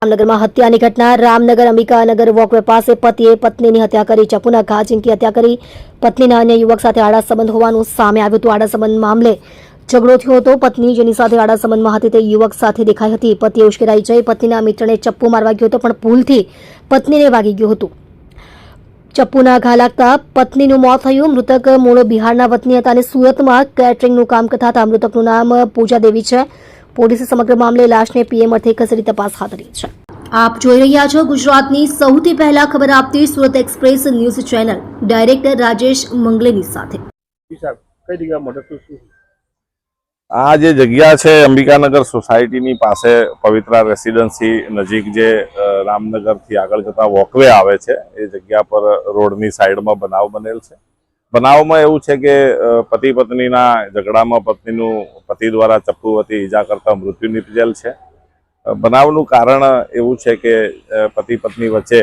રામનગરમાં હત્યાની ઘટના રામનગર અંબિકાનગર વોકવે પાસે પતિએ પત્નીની હત્યા કરી ચપ્પુના ઘા ઝીંકી હત્યા કરી પત્નીના અન્ય યુવક સાથે આડા સંબંધ હોવાનું સામે આવ્યું હતું। આડા સંબંધ મામલે ઝઘડો થયો હતો। પત્ની જેની સાથે આડા સંબંધમાં હતી તે યુવક સાથે દેખાઈ હતી। પતિએ ઉશ્કેરાઈ જઈ પત્નીના મિત્રને ચપ્પુ મારવા ગયો હતો પણ ભૂલથી પત્નીને વાગી ગયો હતો। ચપ્પુના ઘા લાગતા પત્નીનું મોત થયું। મૃતક મૂળ બિહારના વતની હતા અને સુરતમાં કેટરિંગનું કામ કરતા હતા। મૃતકનું નામ પૂજા દેવી છે। પોલીસે સમગ્ર મામલે લાશને પીએમ અર્થે ખસેડી તપાસ હાથ ધરી છે। આપ જોઈ રહ્યા છો ગુજરાતની સૌથી પહેલા ખબર આપતી Surat express news channel director Rajesh મંગલેની સાથે। આ જે જગ્યા છે અંબિકાનગર સોસાયટીની પાસે પવિત્રા રેસિડેન્સી નજીક જે રામનગરથી આગળ જતા વોકવે આવે છે એ જગ્યા પર રોડની સાઈડમાં બનાવ બનેલ છે। બનાવમાં એવું છે કે પતિ પત્નીના ઝઘડામાં પત્નીનું પતિ દ્વારા ચપ્પુ વતી ઈજા કરતા મૃત્યુ નિપજેલ છે। બનાવનું કારણ એવું છે કે પતિ પત્ની વચ્ચે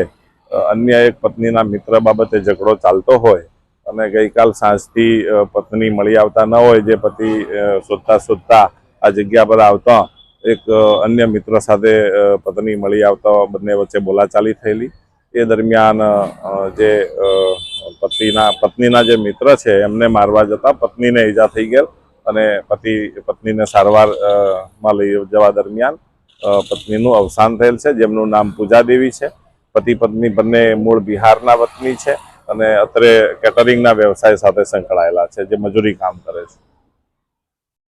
અન્ય એક પત્નીના મિત્ર બાબતે ઝઘડો ચાલતો હોય અને ગઈકાલ સાંજથી પત્ની મળી આવતા ન હોય જે પતિ શોધતા આ જગ્યા પર આવતા એક અન્ય મિત્ર સાથે પત્ની મળી આવતા બંને વચ્ચે બોલાચાલી થયેલી। એ દરમિયાન જે પત્નીના જે મિત્ર છે એમને મારવા જતા પત્નીને ઈજા થઈ ગયેલ અને પત્નીને સારવારમાં લઈ જવા દરમિયાન પત્નીનું અવસાન થયેલ છે, જેમનું નામ પૂજા દેવી છે। પતિ પત્ની બંને મૂળ બિહારના વતની છે અને અત્રે કેટરિંગના વ્યવસાય સાથે સંકળાયેલા છે, જે મજૂરી કામ કરે છે।